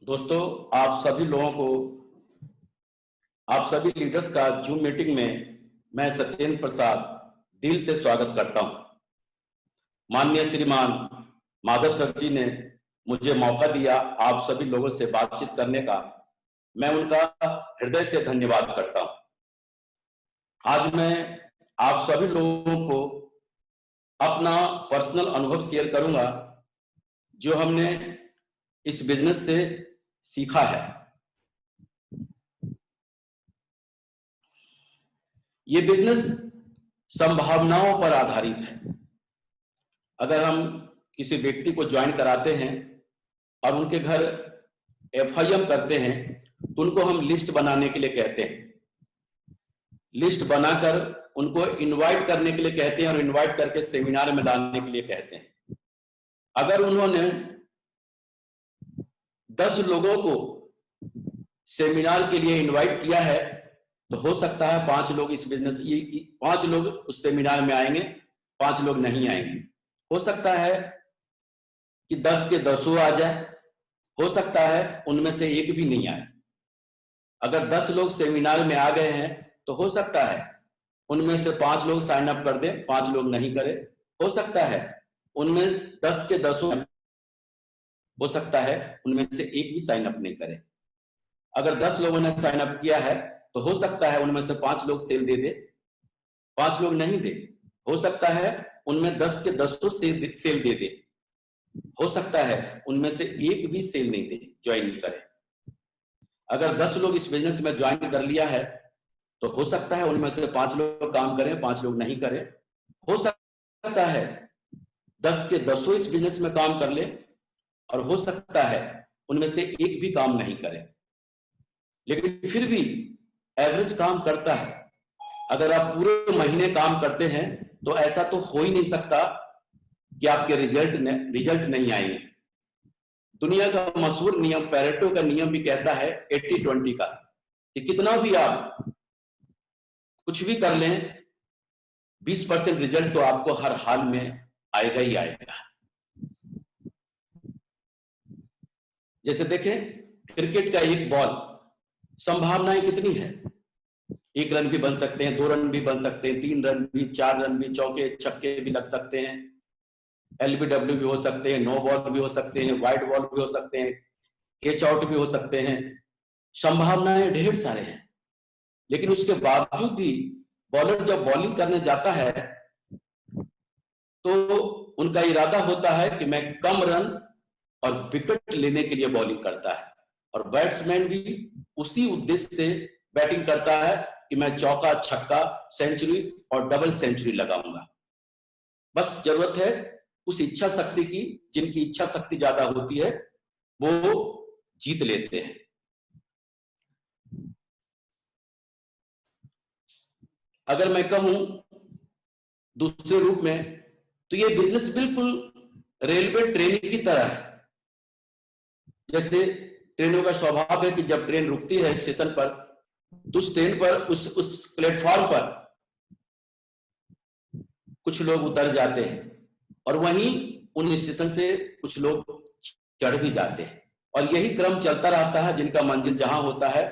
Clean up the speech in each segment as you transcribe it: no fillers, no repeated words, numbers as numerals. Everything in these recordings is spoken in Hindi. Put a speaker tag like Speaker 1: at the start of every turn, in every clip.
Speaker 1: दोस्तों, आप सभी लोगों को, आप सभी लीडर्स का जूम मीटिंग में मैं सत्येंद्र प्रसाद दिल से स्वागत करता हूं। माननीय श्रीमान माधव सर जी ने मुझे मौका दिया आप सभी लोगों से बातचीत करने का, मैं उनका हृदय से धन्यवाद करता हूं। आज मैं आप सभी लोगों को अपना पर्सनल अनुभव शेयर करूंगा जो हमने इस बिजनेस से सीखा है। ये बिजनेस संभावनाओं पर आधारित है। अगर हम किसी व्यक्ति को ज्वाइन कराते हैं और उनके घर एफआईएम करते हैं तो उनको हम लिस्ट बनाने के लिए कहते हैं। लिस्ट बनाकर उनको इनवाइट करने के लिए कहते हैं और इनवाइट करके सेमिनार में लाने के लिए कहते हैं। अगर उन्होंने 10 लोगों को सेमिनार के लिए इनवाइट किया है तो हो सकता है 5 लोग इस बिजनेस 5 लोग उस सेमिनार में आएंगे, 5 लोग नहीं आएंगे। हो सकता है कि 10 के 10 आ जाए, हो सकता है उनमें से एक भी नहीं आए। अगर 10 लोग सेमिनार में आ गए हैं तो हो सकता है उनमें से 5 लोग साइन अप कर दें, 5 लोग नहीं करें। हो सकता है उनमें 10 के 10 हो सकता है उनमें से एक भी साइन अप नहीं करे। अगर 10 लोगों ने साइन अप किया है तो हो सकता है उनमें से 5 लोग सेल दे दे, 5 लोग नहीं दे। हो सकता है उनमें 10 के 10 सेल दे दे। हो सकता है उनमें से एक भी सेल नहीं दे, ज्वाइन नहीं करे। अगर 10 लोग इस बिजनेस में ज्वाइन कर लिया है तो हो सकता है उनमें से 5 लोग काम करें, 5 लोग नहीं करें। हो सकता है 10 के 10 इस बिजनेस में काम कर ले और हो सकता है उनमें से एक भी काम नहीं करे, लेकिन फिर भी एवरेज काम करता है। अगर आप पूरे महीने काम करते हैं तो ऐसा तो हो ही नहीं सकता कि आपके रिजल्ट नहीं आएंगे। दुनिया का मशहूर नियम, पैरेटो का नियम भी कहता है 80-20 का, कि कितना भी आप कुछ भी कर लें 20% रिजल्ट तो आपको हर हाल में आएगा ही आएगा। जैसे देखें, क्रिकेट का एक बॉल, संभावनाएं कितनी है। 1 रन भी बन सकते हैं, 2 रन भी बन सकते हैं, 3 रन भी, 4 रन भी, चौके छक्के भी लग सकते हैं, एलबीडब्ल्यू भी हो सकते हैं, नो बॉल भी हो सकते हैं, वाइड बॉल भी हो सकते हैं, कैच आउट भी हो सकते हैं। संभावनाएं ढेर सारे हैं, लेकिन उसके बावजूद भी बॉलर जब बॉलिंग करने जाता है तो उनका इरादा होता है कि मैं कम रन और विकेट लेने के लिए बॉलिंग करता है, और बैट्समैन भी उसी उद्देश्य से बैटिंग करता है कि मैं चौका, छक्का, सेंचुरी और डबल सेंचुरी लगाऊंगा। बस जरूरत है उस इच्छा शक्ति की। जिनकी इच्छा शक्ति ज्यादा होती है वो जीत लेते हैं। अगर मैं कहूं दूसरे रूप में तो ये बिजनेस बिल्कुल रेलवे ट्रेन की तरह है। जैसे ट्रेनों का स्वभाव है कि जब ट्रेन रुकती है स्टेशन पर तो उस ट्रेन पर उस प्लेटफॉर्म पर कुछ लोग उतर जाते हैं और वहीं उन स्टेशन से कुछ लोग चढ़ भी जाते हैं, और यही क्रम चलता रहता है। जिनका मंजिल जहां होता है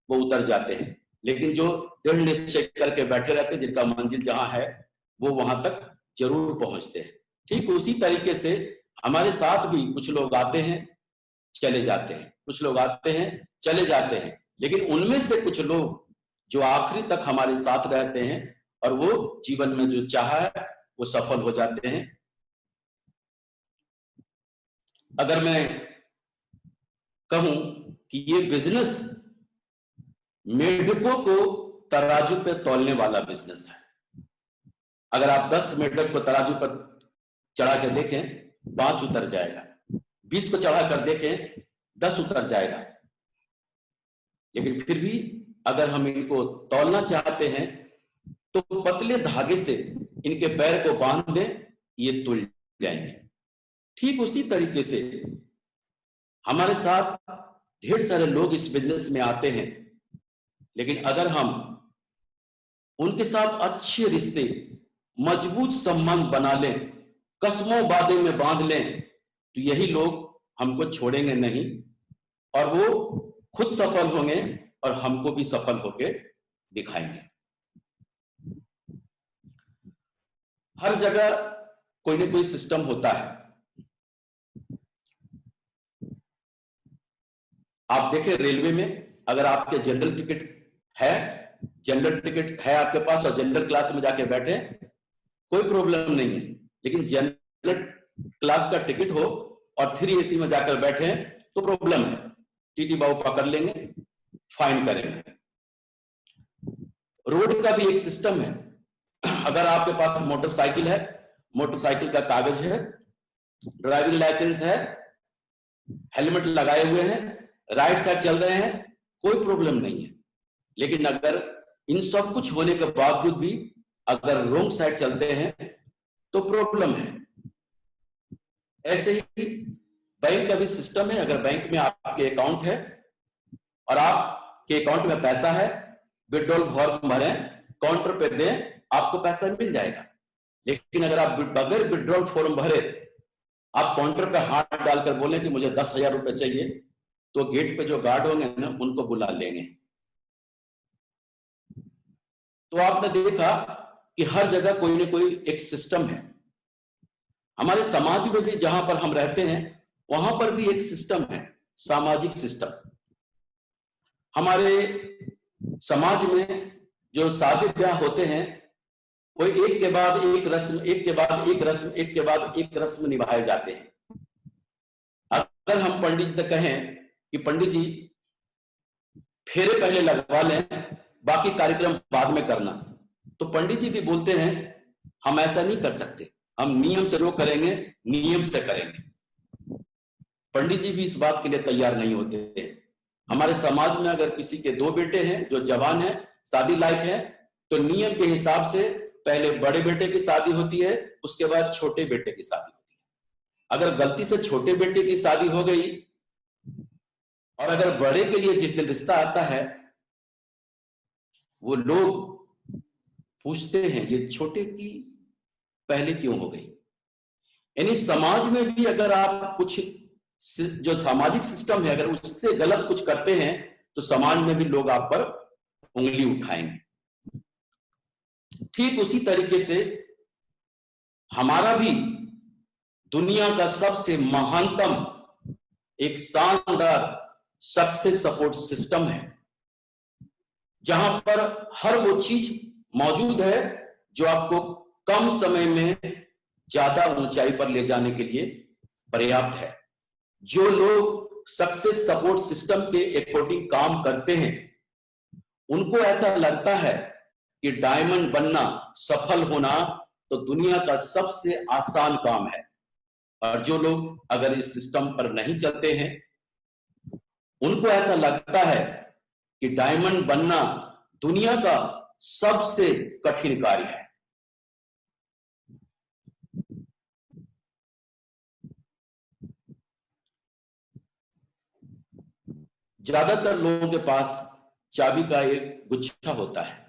Speaker 1: वो उतर जाते हैं, लेकिन जो दृढ़ निश्चय करके बैठे रहते हैं, जिनका मंजिल जहां है वो वहां तक जरूर पहुंचते हैं। ठीक उसी तरीके से हमारे साथ भी कुछ लोग आते हैं, चले जाते हैं, कुछ लोग आते हैं, चले जाते हैं, लेकिन उनमें से कुछ लोग जो आखिरी तक हमारे साथ रहते हैं और वो जीवन में जो चाहा है वो सफल हो जाते हैं। अगर मैं कहूं कि ये बिजनेस मेढकों को तराजू पे तौलने वाला बिजनेस है। अगर आप 10 मेढक को तराजू पर चढ़ा के देखें 5 उतर जाएगा, 20 को चढ़ा कर देखें 10 उतर जाएगा, लेकिन फिर भी अगर हम इनको तौलना चाहते हैं तो पतले धागे से इनके पैर को बांध दें, ये तुल जाएंगे। ठीक उसी तरीके से हमारे साथ ढेर सारे लोग इस बिजनेस में आते हैं, लेकिन अगर हम उनके साथ अच्छे रिश्ते, मजबूत संबंध बना लें, कसमों वादे में बांध लें, तो यही लोग हमको छोड़ेंगे नहीं और वो खुद सफल होंगे और हमको भी सफल होके दिखाएंगे। हर जगह कोई ना कोई सिस्टम होता है। आप देखें रेलवे में, अगर आपके जनरल टिकट है आपके पास और जनरल क्लास में जाके बैठे, कोई प्रॉब्लम नहीं है। लेकिन जनरल क्लास का टिकट हो और 3 AC में जाकर बैठे तो प्रॉब्लम है। टीटी बाबू पकड़ लेंगे, फाइन करेंगे। रोड का भी एक सिस्टम है। अगर आपके पास मोटरसाइकिल है, मोटरसाइकिल का कागज है, ड्राइविंग लाइसेंस है, हेलमेट लगाए हुए हैं, राइट साइड चल रहे हैं, कोई प्रॉब्लम नहीं है। लेकिन अगर इन सब कुछ होने के बावजूद भी अगर रॉन्ग साइड चलते हैं तो प्रॉब्लम है। ऐसे ही बैंक का भी सिस्टम है। अगर बैंक में आपके अकाउंट है और आपके अकाउंट में पैसा है, विड्रॉल फॉर्म भरें, काउंटर पे दें, आपको पैसा मिल जाएगा। लेकिन अगर आप बगैर विड्रॉल फॉर्म भरे आप काउंटर पे हाथ डालकर बोले कि मुझे 10,000 रुपए चाहिए, तो गेट पे जो गार्ड होंगे ना, उनको बुला लेंगे। तो आपने देखा कि हर जगह कोई ना कोई एक सिस्टम है। हमारे समाज में भी जहां पर हम रहते हैं वहां पर भी एक सिस्टम है, सामाजिक सिस्टम। हमारे समाज में जो शादी ब्याह होते हैं वो एक के बाद एक रस्म, एक के बाद एक रस्म, एक के बाद एक रस्म निभाए जाते हैं। अगर हम पंडित जी से कहें कि पंडित जी फेरे पहले लगवा लें, बाकी कार्यक्रम बाद में करना, तो पंडित जी भी बोलते हैं हम ऐसा नहीं कर सकते, हम नियम से जो करेंगे नियम से करेंगे। पंडित जी भी इस बात के लिए तैयार नहीं होते हैं। हमारे समाज में अगर किसी के 2 बेटे हैं जो जवान हैं, शादी लायक हैं, तो नियम के हिसाब से पहले बड़े बेटे की शादी होती है, उसके बाद छोटे बेटे की शादी होती है। अगर गलती से छोटे बेटे की शादी हो गई और अगर बड़े के लिए जिस दिन रिश्ता आता है, वो लोग पूछते हैं ये छोटे की पहले क्यों हो गई। यानी समाज में भी अगर आप कुछ जो सामाजिक सिस्टम है अगर उससे गलत कुछ करते हैं तो समाज में भी लोग आप पर उंगली उठाएंगे। ठीक उसी तरीके से हमारा भी दुनिया का सबसे महानतम एक शानदार सक्सेस सपोर्ट सिस्टम है, जहां पर हर वो चीज मौजूद है जो आपको कम समय में ज्यादा ऊंचाई पर ले जाने के लिए पर्याप्त है। जो लोग सक्सेस सपोर्ट सिस्टम के अकॉर्डिंग काम करते हैं उनको ऐसा लगता है कि डायमंड बनना, सफल होना तो दुनिया का सबसे आसान काम है। और जो लोग अगर इस सिस्टम पर नहीं चलते हैं उनको ऐसा लगता है कि डायमंड बनना दुनिया का सबसे कठिन कार्य है। ज्यादातर लोगों के पास चाबी का एक गुच्छा होता है।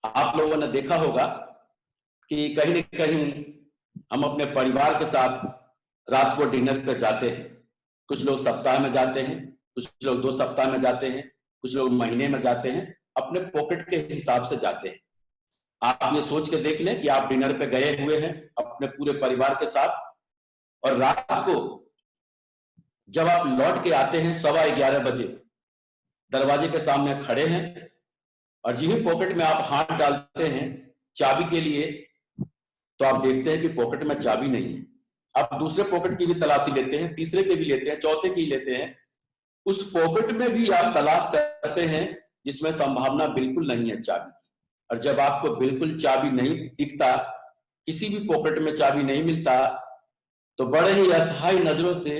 Speaker 1: आप लोगों ने देखा होगा कि कहीं न कहीं हम अपने परिवार के साथ रात को डिनर पे जाते हैं। कुछ लोग सप्ताह में जाते हैं, कुछ लोग 2 सप्ताह में जाते हैं, कुछ लोग महीने में जाते हैं, अपने पॉकेट के हिसाब से जाते हैं। आप ये सोच के देख लें कि आप डिनर पे गए हुए हैं अपने पूरे परिवार के साथ और रात को जब आप लौट के आते हैं 11:15 बजे, दरवाजे के सामने खड़े हैं और जिस पॉकेट में आप हाथ डालते हैं चाबी के लिए तो आप देखते हैं कि पॉकेट में चाबी नहीं है। आप दूसरे पॉकेट की भी तलाशी लेते हैं, तीसरे के भी लेते हैं, चौथे की लेते हैं, उस पॉकेट में भी आप तलाश करते हैं जिसमें संभावना बिल्कुल नहीं है चाबी की। और जब आपको बिल्कुल चाबी नहीं दिखता, किसी भी पॉकेट में चाबी नहीं मिलता, तो बड़े ही असहाय नजरों से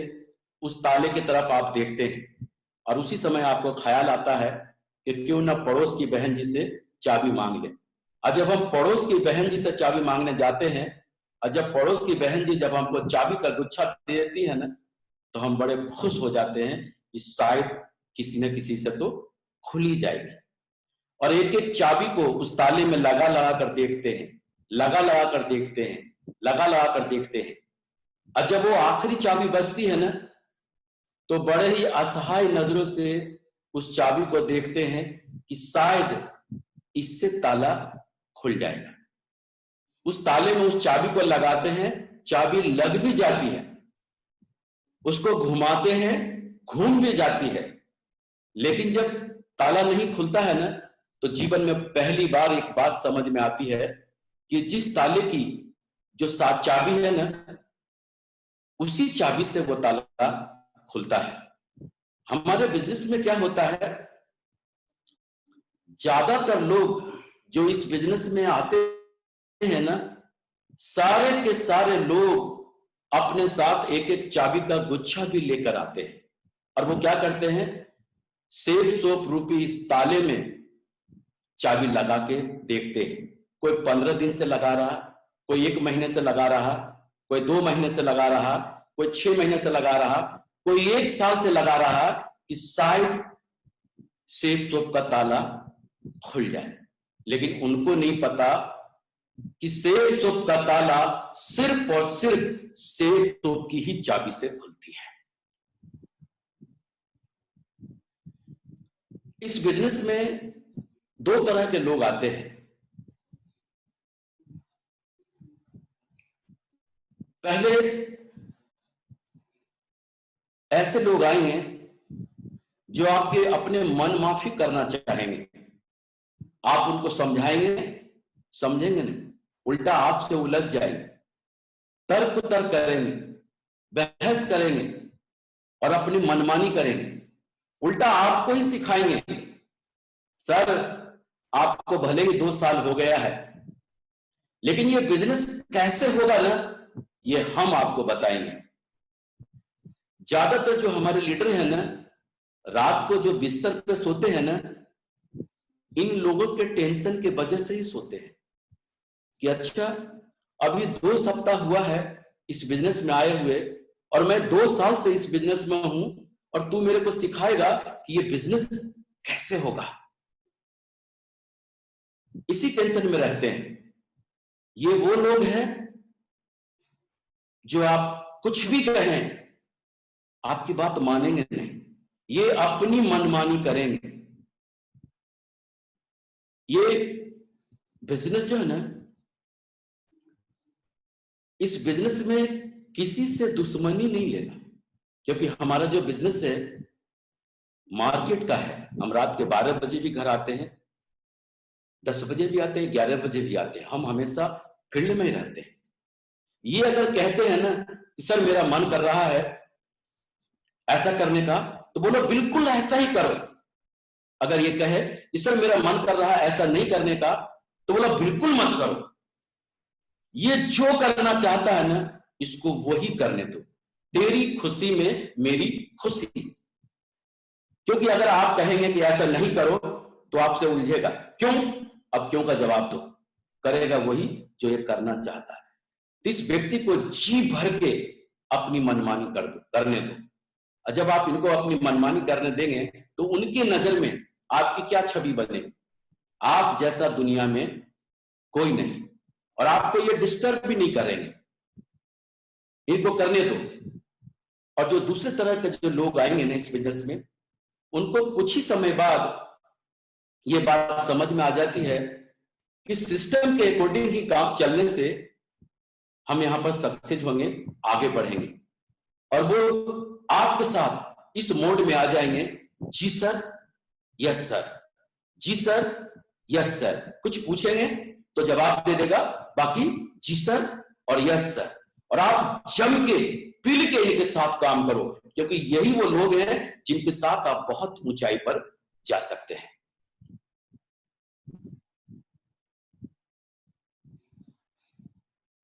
Speaker 1: उस ताले की तरफ आप देखते हैं और उसी समय आपको ख्याल आता है कि क्यों ना पड़ोस की बहन जी से चाबी मांग ले। और जब हम पड़ोस की बहन जी से चाबी मांगने जाते हैं और जब पड़ोस की बहन जी जब हमको चाबी का गुच्छा दे देती है ना, तो हम बड़े खुश हो जाते हैं कि शायद किसी न किसी से तो खुल ही जाएगी। और एक एक चाबी को उस ताले में लगा लगा कर देखते हैं, लगा लगा कर देखते हैं, लगा लगा कर देखते हैं। और जब वो आखिरी चाबी बजती है ना, तो बड़े ही असहाय नजरों से उस चाबी को देखते हैं कि शायद इससे ताला खुल जाएगा। उस ताले में उस चाबी को लगाते हैं, चाबी लग भी जाती है, उसको घुमाते हैं, घूम भी जाती है, लेकिन जब ताला नहीं खुलता है ना, तो जीवन में पहली बार एक बात समझ में आती है कि जिस ताले की जो सात चाबी है ना, उसी चाबी से वो ताला खुलता है। हमारे बिजनेस में क्या होता है, ज्यादातर लोग जो इस बिजनेस में आते हैं ना, सारे के सारे लोग अपने साथ एक एक चाबी का गुच्छा भी लेकर आते हैं, और वो क्या करते हैं, सेफ सोप रूपी इस ताले में चाबी लगा के देखते हैं। कोई 15 दिन से लगा रहा, कोई 1 महीने से लगा रहा, कोई 2 महीने से लगा रहा, कोई 6 महीने से लगा रहा, कोई 1 साल से लगा रहा कि शायद सेफ सोप का ताला खुल जाए। लेकिन उनको नहीं पता कि सेफ सोप का ताला सिर्फ और सिर्फ सेफ सोप की ही चाबी से खुलती है। इस बिजनेस में 2 तरह के लोग आते हैं। पहले ऐसे लोग आएंगे जो आपके अपने मन माफी करना चाहेंगे। आप उनको समझाएंगे, समझेंगे नहीं, उल्टा आपसे उलझ जाएंगे, तर्क करेंगे, बहस करेंगे और अपनी मनमानी करेंगे, उल्टा आपको ही सिखाएंगे। सर, आपको भले ही 2 साल हो गया है, लेकिन ये बिजनेस कैसे होगा ना, ये हम आपको बताएंगे। ज्यादातर जो हमारे लीडर हैं ना, रात को जो बिस्तर पे सोते हैं ना, इन लोगों के टेंशन के वजह से ही सोते हैं कि अच्छा, अभी 2 सप्ताह हुआ है इस बिजनेस में आए हुए, और मैं 2 साल से इस बिजनेस में हूं, और तू मेरे को सिखाएगा कि ये बिजनेस कैसे होगा। इसी टेंशन में रहते हैं। ये वो लोग हैं जो आप कुछ भी कहें, आपकी बात मानेंगे नहीं, ये अपनी मनमानी करेंगे। ये बिजनेस जो है ना, इस बिजनेस में किसी से दुश्मनी नहीं लेना, क्योंकि हमारा जो बिजनेस है मार्केट का है। हम रात के 12 बजे भी घर आते हैं, 10 बजे भी आते हैं, 11 बजे भी आते हैं, हम हमेशा फील्ड में ही रहते हैं। ये अगर कहते हैं ना कि सर मेरा मन कर रहा है ऐसा करने का, तो बोलो बिल्कुल ऐसा ही करो। अगर ये कहे कि सर मेरा मन कर रहा है ऐसा नहीं करने का, तो बोलो बिल्कुल मत करो। ये जो करना चाहता है ना, इसको वही करने दो। तेरी खुशी में मेरी खुशी। क्योंकि अगर आप कहेंगे कि ऐसा नहीं करो, तो आपसे उलझेगा। क्यों? अब क्यों का जवाब दो। करेगा वही जो ये करना चाहता है। तो इस व्यक्ति को जी भर के अपनी मनमानी करने दो। और जब आप इनको अपनी मनमानी करने देंगे, तो उनकी नजर में आपकी क्या छवि बनेगी? आप जैसा दुनिया में कोई नहीं, और आपको ये डिस्टर्ब भी नहीं करेंगे। इनको करने दो। और जो दूसरे तरह के जो लोग आएंगे ना इस बिजनेस में, उनको कुछ ही समय बाद ये बात समझ में आ जाती है कि सिस्टम के अकॉर्डिंग ही काम चलने से हम यहां पर सक्सेस होंगे, आगे बढ़ेंगे। और वो आपके साथ इस मोड में आ जाएंगे, जी सर, यस सर, जी सर, यस सर। कुछ पूछेंगे तो जवाब दे देगा, बाकी जी सर और यस सर। और आप जम के पील के इनके साथ काम करो, क्योंकि यही वो लोग हैं जिनके साथ आप बहुत ऊंचाई पर जा सकते हैं।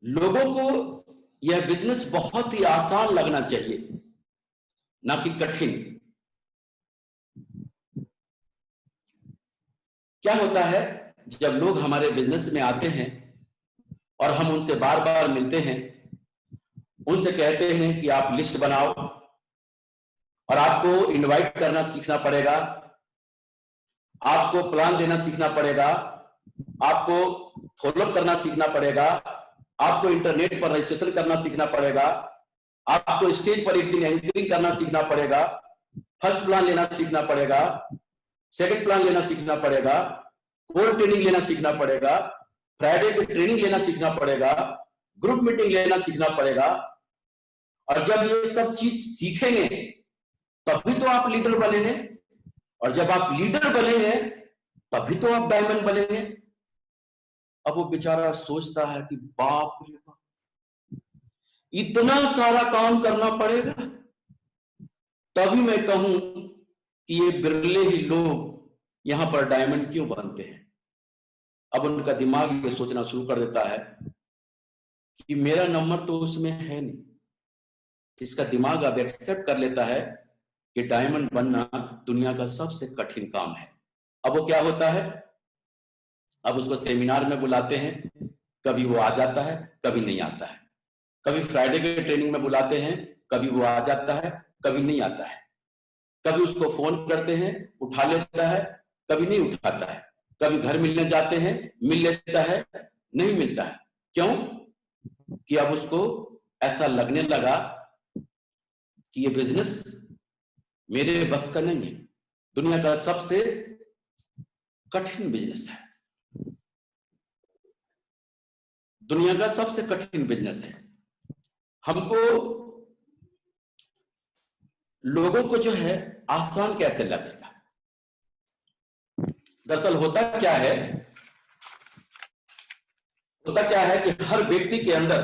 Speaker 1: लोगों को यह बिजनेस बहुत ही आसान लगना चाहिए, ना कि कठिन। क्या होता है, जब लोग हमारे बिजनेस में आते हैं और हम उनसे बार बार मिलते हैं, उनसे कहते हैं कि आप लिस्ट बनाओ, और आपको इनवाइट करना सीखना पड़ेगा, आपको प्लान देना सीखना पड़ेगा, आपको फॉलोअप करना सीखना पड़ेगा, आपको इंटरनेट पर रजिस्ट्रेशन करना सीखना पड़ेगा, आपको स्टेज पर एक दिन एंकरिंग करना सीखना पड़ेगा, फर्स्ट प्लान लेना सीखना पड़ेगा, सेकंड प्लान लेना सीखना पड़ेगा, कोर ट्रेनिंग लेना सीखना पड़ेगा, फ्राइडे पे ट्रेनिंग लेना सीखना पड़ेगा, ग्रुप मीटिंग लेना सीखना पड़ेगा। और जब ये सब चीज सीखेंगे तभी तो आप लीडर बनेंगे, और जब आप लीडर बनेंगे तभी तो आप डायमंड बनेंगे। अब वो बेचारा सोचता है कि बाप रे बाप, इतना सारा काम करना पड़ेगा, तभी मैं कहूं कि ये बिरले ही लोग यहां पर डायमंड क्यों बनते हैं। अब उनका दिमाग ये सोचना शुरू कर देता है कि मेरा नंबर तो उसमें है नहीं। इसका दिमाग अब एक्सेप्ट कर लेता है कि डायमंड बनना दुनिया का सबसे कठिन काम है। अब वो क्या होता है, अब उसको सेमिनार में बुलाते हैं, कभी वो आ जाता है, कभी नहीं आता है। कभी फ्राइडे के ट्रेनिंग में बुलाते हैं, कभी वो आ जाता है, कभी नहीं आता है। कभी उसको फोन करते हैं, उठा लेता है, कभी नहीं उठाता है। कभी घर मिलने जाते हैं, मिल लेता है, नहीं मिलता है। क्यों? कि अब उसको ऐसा लगने लगा कि ये बिजनेस मेरे बस का नहीं है, दुनिया का सबसे कठिन बिजनेस है, दुनिया का सबसे कठिन बिजनेस है। हमको लोगों को जो है आसान कैसे लगेगा। दरअसल होता क्या है कि हर व्यक्ति के अंदर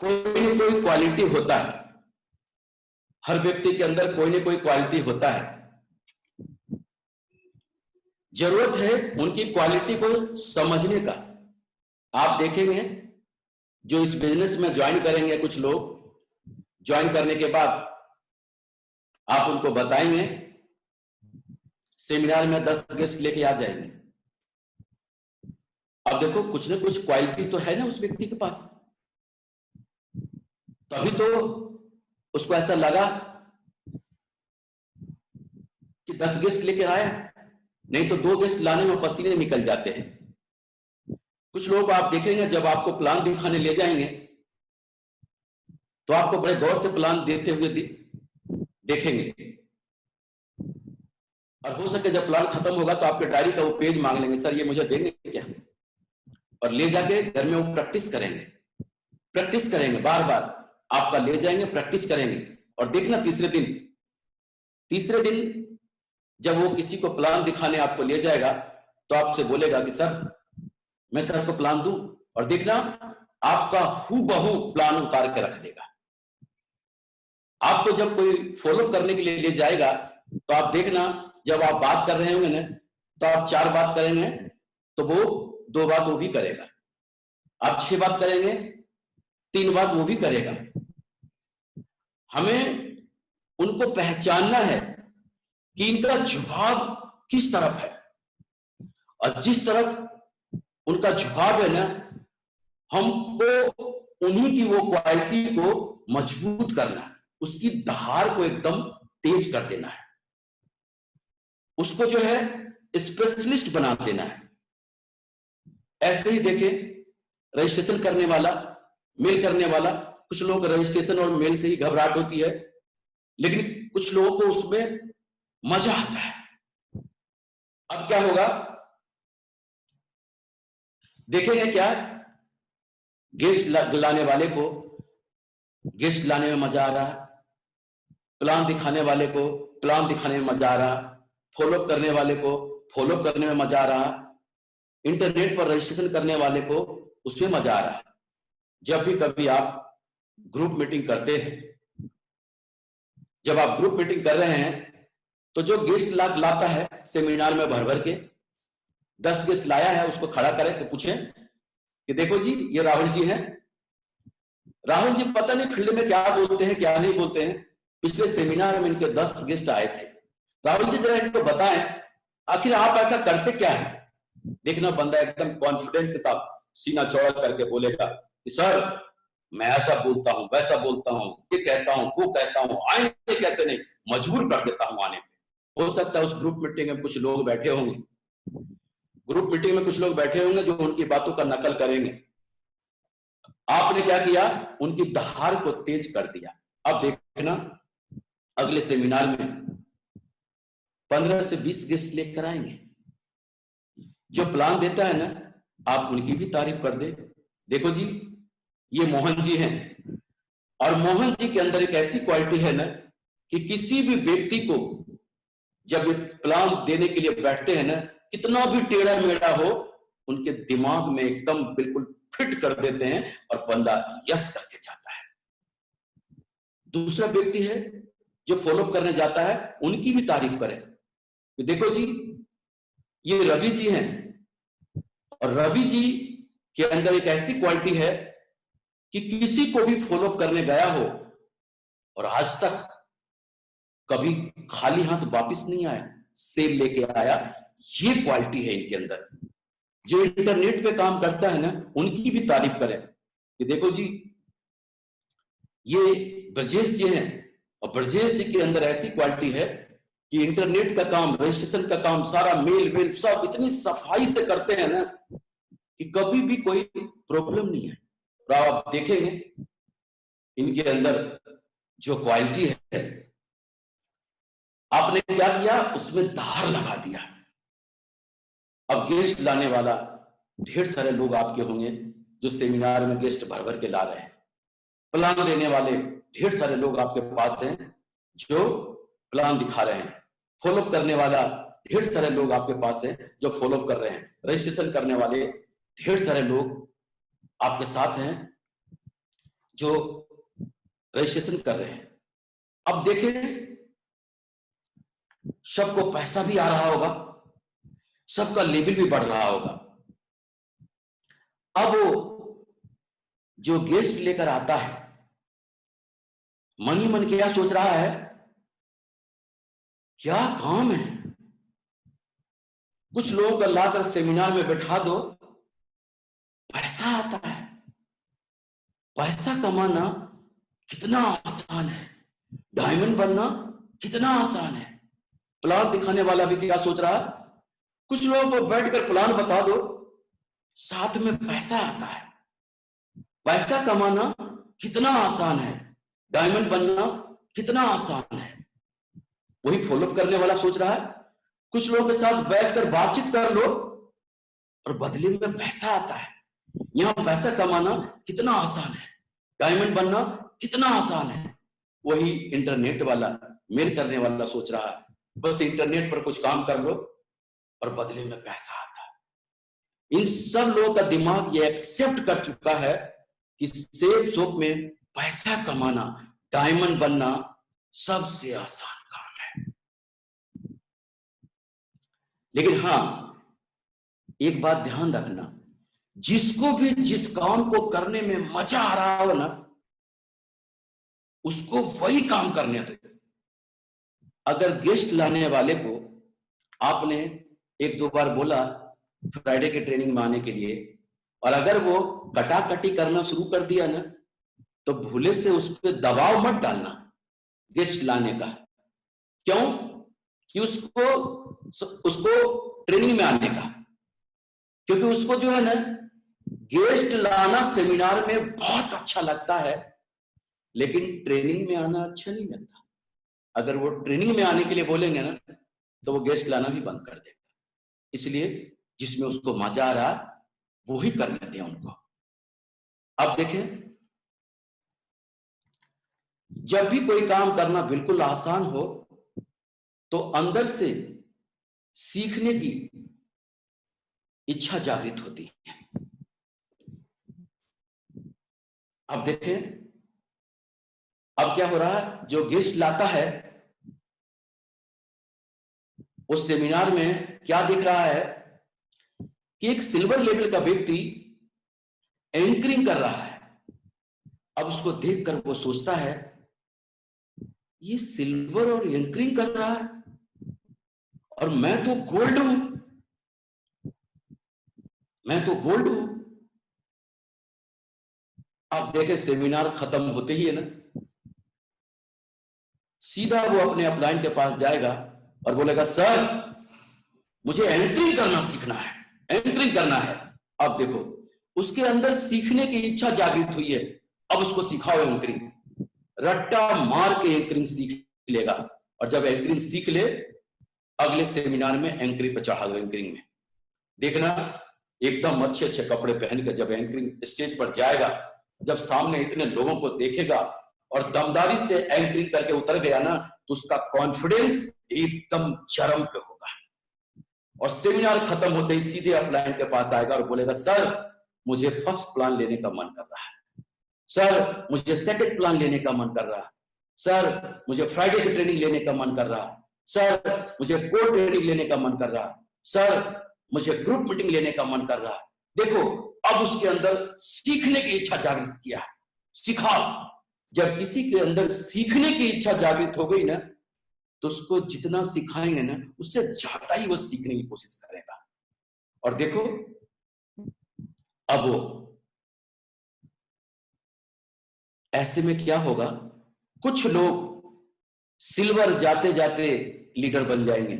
Speaker 1: कोई ना कोई क्वालिटी होता है। हर व्यक्ति के अंदर कोई ना कोई क्वालिटी होता है। जरूरत है उनकी क्वालिटी को समझने का। आप देखेंगे जो इस बिजनेस में ज्वाइन करेंगे, कुछ लोग ज्वाइन करने के बाद आप उनको बताएंगे, सेमिनार में 10 गेस्ट लेके आ जाएंगे। अब देखो कुछ ना कुछ क्वालिटी तो है ना उस व्यक्ति के पास, तभी तो उसको ऐसा लगा कि 10 गेस्ट लेके आया, नहीं तो 2 गेस्ट लाने में पसीने निकल जाते हैं। कुछ लोग आप देखेंगे जब आपको प्लान दिखाने ले जाएंगे तो आपको बड़े गौर से प्लान देते हुए देखेंगे, और हो सके जब प्लान खत्म होगा तो आपके डायरी का वो पेज मांग लेंगे, सर ये मुझे देंगे क्या, और ले जाके घर में वो प्रैक्टिस करेंगे बार बार। आपका ले जाएंगे, प्रैक्टिस करेंगे, और देखना तीसरे दिन जब वो किसी को प्लान दिखाने आपको ले जाएगा तो आपसे बोलेगा कि सर मैं सर को प्लान दूं, और देखना आपका हूबहू प्लान उतार के रख देगा। आपको जब कोई फॉलो करने के लिए ले जाएगा तो आप देखना जब आप बात कर रहे होंगे ना तो आप 4 बात करेंगे तो वो 2 बात वो भी करेगा, आप 6 बात करेंगे 3 बात वो भी करेगा। हमें उनको पहचानना है कि इनका झुकाव किस तरफ है, और जिस तरफ उनका झुकाव है ना, हमको उन्हीं की वो क्वालिटी को मजबूत करना है, उसकी धार को एकदम तेज कर देना है, उसको जो है स्पेशलिस्ट बना देना है। ऐसे ही देखें रजिस्ट्रेशन करने वाला, मेल करने वाला, कुछ लोग रजिस्ट्रेशन और मेल से ही घबराहट होती है, लेकिन कुछ लोगों को उसमें मजा आता है। अब क्या होगा देखेंगे, क्या गेस्ट लाने वाले को गेस्ट लाने में मजा आ रहा है, प्लान दिखाने वाले को प्लान दिखाने में मजा आ रहा, फॉलोअप करने वाले को फॉलोअप करने में मजा आ रहा, इंटरनेट पर रजिस्ट्रेशन करने वाले को उसमें मजा आ रहा है। जब भी कभी आप ग्रुप मीटिंग करते हैं, जब आप ग्रुप मीटिंग कर रहे हैं तो जो गेस्ट लाता है सेमिनार में भर भर के 10 गेस्ट लाया है, उसको खड़ा करें तो पूछें कि देखो जी ये राहुल जी हैं, राहुल जी पता नहीं फील्ड में क्या बोलते हैं क्या नहीं बोलते हैं, पिछले सेमिनार में इनके 10 गेस्ट आए थे, राहुल जी जरा इनको बताएं आखिर आप ऐसा करते क्या है। देखना बंदा एकदम कॉन्फिडेंस के साथ सीना चौड़ा करके बोलेगा कि सर मैं ऐसा बोलता हूं, वैसा बोलता हूं, ये कहता हूं, वो कहता हूं, आएंगे कैसे नहीं, मजबूर कर देता हूं आने पे। हो सकता है उस ग्रुप मीटिंग में कुछ लोग बैठे होंगे, ग्रुप मीटिंग में कुछ लोग बैठे होंगे जो उनकी बातों का नकल करेंगे। आपने क्या किया, उनकी दहाड़ को तेज कर दिया। अब देखना अगले सेमिनार में 15 से 20 गेस्ट लेकर आएंगे। जो प्लान देता है ना, आप उनकी भी तारीफ कर दे। देखो जी, ये मोहन जी हैं, और मोहन जी के अंदर एक ऐसी क्वालिटी है ना कि किसी भी व्यक्ति को जब ये प्लान देने के लिए बैठते हैं ना, कितना भी टेढ़ा मेढ़ा हो, उनके दिमाग में एकदम बिल्कुल फिट कर देते हैं और बंदा यस करके जाता है। दूसरा व्यक्ति है जो फॉलोअप करने जाता है, उनकी भी तारीफ करें। तो देखो जी, ये रवि जी हैं, और रवि जी के अंदर एक ऐसी क्वालिटी है कि किसी को भी फॉलोअप करने गया हो और आज तक कभी खाली हाथ वापस नहीं आया, सेल लेके आया। ये क्वालिटी है इनके अंदर। जो इंटरनेट पे काम करता है ना, उनकी भी तारीफ करें कि देखो जी, ये ब्रजेश जी हैं, और ब्रजेश जी के अंदर ऐसी क्वालिटी है कि इंटरनेट का काम, रजिस्ट्रेशन का काम, सारा मेल वेल सब इतनी सफाई से करते हैं ना कि कभी भी कोई प्रॉब्लम नहीं है। और आप देखेंगे इनके अंदर जो क्वालिटी है, आपने क्या किया, उसमें धार लगा दिया। अब गेस्ट लाने वाला ढेर सारे लोग आपके होंगे जो सेमिनार में गेस्ट भर भर के ला रहे हैं। प्लान देने वाले ढेर सारे लोग आपके पास हैं जो प्लान दिखा रहे हैं। फॉलोअप करने वाला ढेर सारे लोग आपके पास हैं जो फॉलोअप कर रहे हैं। रजिस्ट्रेशन करने वाले ढेर सारे लोग आपके साथ हैं जो रजिस्ट्रेशन कर रहे हैं। अब देखें, सबको पैसा भी आ रहा होगा, सबका लेवल भी बढ़ रहा होगा। अब जो गेस्ट लेकर आता है, मन ही मन क्या सोच रहा है, क्या काम है, कुछ लोगों को लाकर सेमिनार में बैठा दो, पैसा आता है। पैसा कमाना कितना आसान है, डायमंड बनना कितना आसान है। प्लान दिखाने वाला भी क्या सोच रहा है, कुछ लोगों को बैठकर प्लान बता दो, साथ में पैसा आता है। पैसा कमाना कितना आसान है, डायमंड बनना कितना आसान है। वही फॉलोअप करने वाला सोच रहा है, कुछ लोगों के साथ बैठकर बातचीत कर लो और बदले में पैसा आता है। यहां पैसा कमाना कितना आसान है, डायमंड बनना कितना आसान है। वही इंटरनेट वाला, मेल करने वाला सोच रहा है, बस इंटरनेट पर कुछ काम कर लो और बदले में पैसा आता है। इन सब लोगों का दिमाग ये एक्सेप्ट कर चुका है कि सेल शॉप में पैसा कमाना, डायमंड बनना सबसे आसान काम है। लेकिन हां, एक बात ध्यान रखना, जिसको भी जिस काम को करने में मजा आ रहा हो ना, उसको वही काम करने दो। अगर गेस्ट लाने वाले को आपने एक दो बार बोला फ्राइडे के ट्रेनिंग में आने के लिए, और अगर वो कटाकटी करना शुरू कर दिया ना, तो भूले से उस पर दबाव मत डालना गेस्ट लाने का। क्यों? कि उसको ट्रेनिंग में आने का, क्योंकि उसको जो है ना, गेस्ट लाना सेमिनार में बहुत अच्छा लगता है, लेकिन ट्रेनिंग में आना अच्छा नहीं लगता। अगर वो ट्रेनिंग में आने के लिए बोलेंगे ना, तो वो गेस्ट लाना भी बंद कर देगा। इसलिए जिसमें उसको मजा आ रहा वो ही करने दें उनको। अब देखें, जब भी कोई काम करना बिल्कुल आसान हो, तो अंदर से सीखने की इच्छा जागृत होती है। अब देखें, अब क्या हो रहा है, जो गेस्ट लाता है उस सेमिनार में क्या दिख रहा है कि एक सिल्वर लेवल का व्यक्ति एंकरिंग कर रहा है। अब उसको देखकर वो सोचता है, ये सिल्वर और एंकरिंग कर रहा है, और मैं तो गोल्ड हूं, मैं तो गोल्ड हूं। अब देखें, सेमिनार खत्म होते ही है ना, सीधा वो अपने अपलाइन के पास जाएगा और बोलेगा सर मुझे एंकरिंग करना सीखना है, एंकरिंग करना है। अब देखो उसके अंदर सीखने की इच्छा जागृत हुई है, अब उसको सिखाओ एंकरिंग, रट्टा मार के एंकरिंग सीख लेगा। और जब एंकरिंग सीख ले, अगले सेमिनार में एंकरिंग पे चढ़ा दो। एंकरिंग में देखना एकदम अच्छे अच्छे कपड़े पहन कर जब एंकरिंग स्टेज पर जाएगा, जब सामने इतने लोगों को देखेगा और दमदारी से एंकरिंग करके उतर गया ना, तो उसका कॉन्फिडेंस एकदम चरम पे होगा। और सेमिनार खत्म होते ही सीधे अपलाइन के पास आएगा और बोलेगा सर मुझे फर्स्ट प्लान लेने का मन कर रहा है, सर मुझे सेकंड प्लान लेने का मन कर रहा है, सर मुझे फ्राइडे की ट्रेनिंग लेने का मन कर रहा है, सर मुझे कोर ट्रेनिंग लेने का मन कर रहा है, सर मुझे ग्रुप मीटिंग लेने का मन कर रहा है। देखो अब उसके अंदर सीखने की इच्छा जागृत किया है, सिखा। जब किसी के अंदर सीखने की इच्छा जागृत हो गई ना, तो उसको जितना सिखाएंगे ना उससे ज्यादा ही वो सीखने की कोशिश करेगा। और देखो अब वो ऐसे में क्या होगा, कुछ लोग सिल्वर जाते जाते लीडर बन जाएंगे,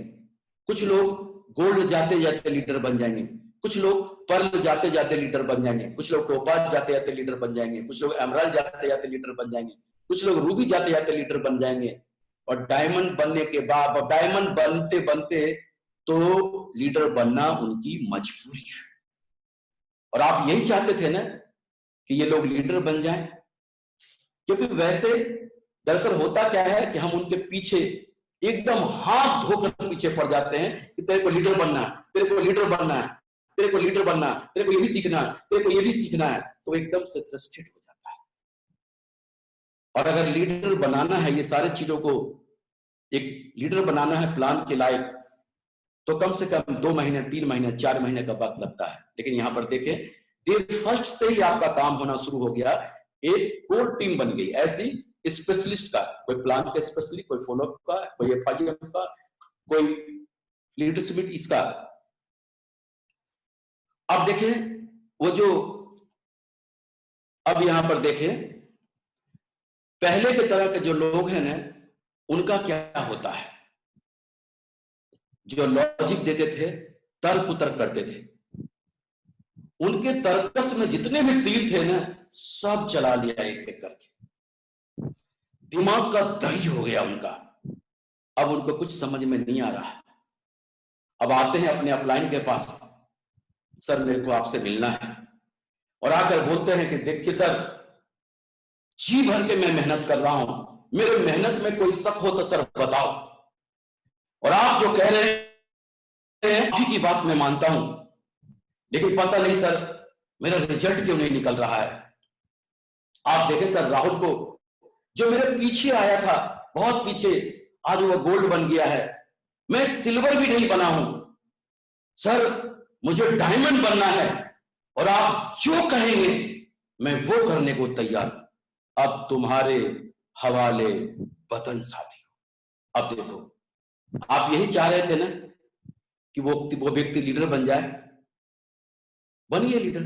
Speaker 1: कुछ लोग गोल्ड जाते जाते लीडर बन जाएंगे, कुछ लोग पर्ल जाते जाते लीडर बन जाएंगे, कुछ लोग टोपाज जाते जाते लीडर बन जाएंगे, कुछ लोग एमराल्ड जाते जाते लीडर बन जाएंगे, कुछ लोग रूबी जाते जाते लीडर बन जाएंगे। और डायमंड बनने के बाद, डायमंड बनते बनते तो लीडर बनना उनकी मजबूरी है। और आप यही चाहते थे ना कि ये लोग लीडर बन जाएं, क्योंकि वैसे दरअसल होता क्या है कि हम उनके पीछे एकदम हाथ धोकर पीछे पड़ जाते हैं कि तेरे को लीडर बनना है, तेरे को लीडर बनना है, तेरे को लीडर बनना है, तेरे को ये भी सीखना है, तेरे को ये भी सीखना है, तो एकदम से फ्रस्ट्रेट हो जाता है। और अगर लीडर बनाना है, ये सारी चीजों को एक लीडर बनाना है प्लान के लायक, तो कम से कम 2 महीने 3 महीने 4 महीने का वक्त लगता है। लेकिन यहां पर देखें, डे फर्स्ट से ही आपका काम होना शुरू हो गया, एक कोर टीम बन गई ऐसी स्पेशलिस्ट का, कोई प्लान का स्पेशलिस्ट, कोई फॉलोअप का, कोई एफआईएम का, कोई लीडरशिप इसका। अब देखें वो जो, अब यहां पर देखें पहले के तरह के जो लोग हैं ना, उनका क्या होता है, जो लॉजिक देते थे, तर्क उतर्क करते थे, उनके तर्कस में जितने भी तीर थे ना, सब चला लिया एक एक करके, दिमाग का दही हो गया उनका। अब उनको कुछ समझ में नहीं आ रहा। अब आते हैं अपने अपलाइन के पास, सर मेरे को आपसे मिलना है, और आकर बोलते हैं कि देखिए सर जी भर के मैं मेहनत कर रहा हूं, मेरे मेहनत में कोई शक हो तो सर बताओ, और आप जो कह रहे हैं आप की बात मैं मानता हूं, लेकिन पता नहीं सर मेरा रिजल्ट क्यों नहीं निकल रहा है। आप देखें सर राहुल को, जो मेरे पीछे आया था, बहुत पीछे, आज वो गोल्ड बन गया है, मैं सिल्वर भी नहीं बना हूं सर, मुझे डायमंड बनना है, और आप जो कहेंगे मैं वो करने को तैयार हूं। अब तुम्हारे हवाले वतन साथियों। अब देखो आप यही चाह रहे थे ना कि वो व्यक्ति लीडर बन जाए, बनिए लीडर।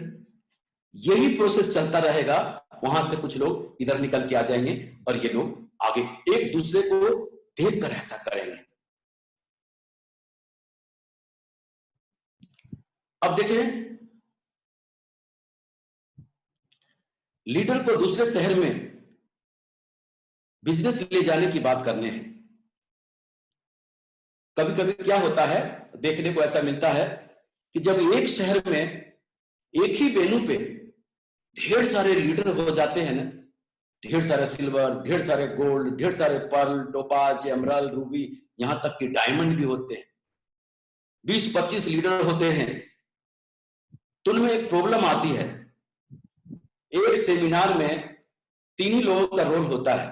Speaker 1: यही प्रोसेस चलता रहेगा, वहां से कुछ लोग इधर निकल के आ जाएंगे और ये लोग आगे एक दूसरे को देखकर ऐसा करेंगे। अब देखें, लीडर को दूसरे शहर में बिजनेस ले जाने की बात करने हैं। कभी कभी क्या होता है, देखने को ऐसा मिलता है कि जब एक शहर में एक ही वेन्यू पे ढेर सारे लीडर हो जाते हैं ना, ढेर सारे सिल्वर, ढेर सारे गोल्ड, ढेर सारे पर्ल, टोपाज, एमराल्ड, रूबी, यहां तक कि डायमंड भी होते हैं, 20-25 लीडर होते हैं, तो उनमें एक प्रॉब्लम आती है। एक सेमिनार में 3 ही लोगों का रोल होता है,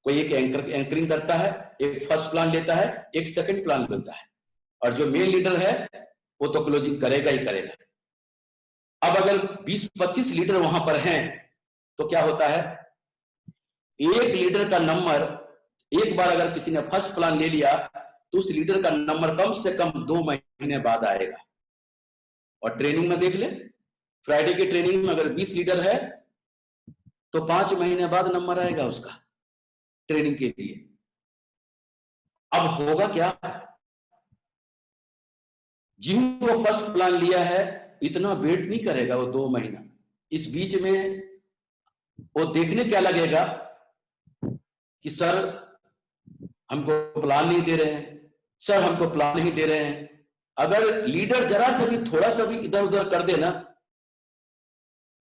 Speaker 1: कोई एक एंकरिंग करता है, एक फर्स्ट प्लान लेता है, एक सेकंड प्लान लेता है, और जो मेन लीडर है वो तो क्लोजिंग करेगा ही करेगा। अब अगर 20-25 लीडर वहां पर हैं तो क्या होता है, एक लीडर का नंबर, एक बार अगर किसी ने फर्स्ट प्लान ले लिया तो उस लीडर का नंबर कम से कम 2 महीने बाद आएगा। और ट्रेनिंग में देख ले, फ्राइडे की ट्रेनिंग में अगर 20 लीडर है तो 5 महीने बाद नंबर आएगा उसका ट्रेनिंग के लिए। अब होगा क्या, जिन वो फर्स्ट प्लान लिया है इतना वेट नहीं करेगा वो 2 महीना। इस बीच में वो देखने क्या लगेगा कि सर हमको प्लान नहीं दे रहे हैं, सर हमको प्लान नहीं दे रहे हैं। अगर लीडर जरा सा भी थोड़ा सा भी इधर उधर कर देना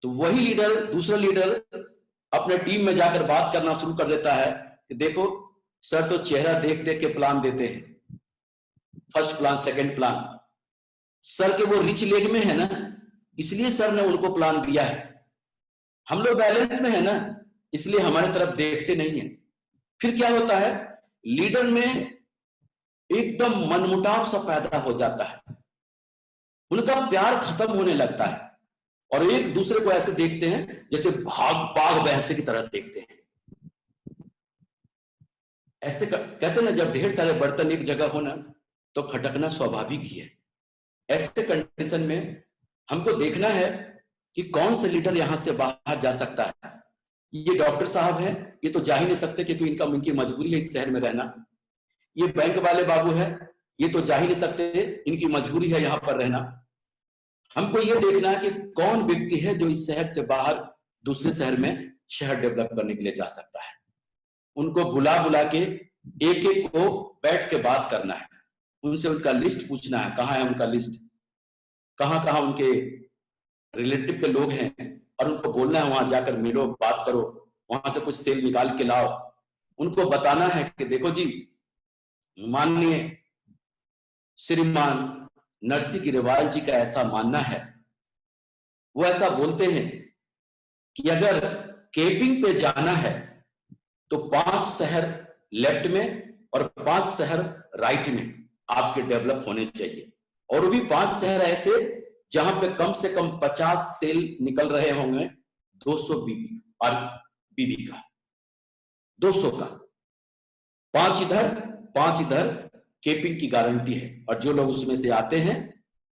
Speaker 1: तो वही लीडर, दूसरा लीडर अपने टीम में जाकर बात करना शुरू कर देता है कि देखो सर तो चेहरा देख देख के प्लान देते हैं, first plan second plan, sir के वो रिच लेग में है ना इसलिए सर ने उनको प्लान दिया है, हम लोग बैलेंस में है ना इसलिए हमारी तरफ देखते नहीं है। फिर क्या होता है, लीडर में एकदम मनमुटाव सा पैदा हो जाता है, उनका प्यार खत्म होने लगता है और एक दूसरे को ऐसे देखते हैं जैसे बाघ भैंसे की तरह देखते हैं। ऐसे कहते हैं ना, जब ढेर सारे बर्तन एक जगह हो ना तो खटकना स्वाभाविक ही है। ऐसे कंडीशन में हमको देखना है कि कौन से लीडर यहां से बाहर जा सकता है। ये डॉक्टर साहब हैं, ये तो जा ही नहीं सकते क्योंकि इनकी मजबूरी है इस शहर में रहना। ये बैंक वाले बाबू हैं, ये तो जा ही नहीं सकते, इनकी मजबूरी है यहां पर रहना। हमको ये देखना है कि कौन व्यक्ति है जो इस शहर से बाहर दूसरे शहर में शहर डेवलप करने के लिए जा सकता है। उनको बुला बुला के एक एक को बैठ के बात करना है, उनसे उनका लिस्ट पूछना है, कहाँ है उनका लिस्ट, कहाँ कहाँ उनके रिलेटिव के लोग हैं, और उनको बोलना है वहां जाकर मिलो, बात करो, वहां से कुछ सेल निकाल के लाओ। उनको बताना है कि देखो जी, माननीय श्रीमान नरसी गिरिवाल जी का ऐसा मानना है, वो ऐसा बोलते हैं कि अगर केपिंग पे जाना है तो 5 शहर लेफ्ट में और 5 शहर राइट में आपके डेवलप होने चाहिए, और वो भी 5 शहर ऐसे जहां पे कम से कम 50 सेल निकल रहे होंगे 200 बीबी और बीबी का 200 का, 5 इधर 5 इधर केपिंग की गारंटी है। और जो लोग उसमें से आते हैं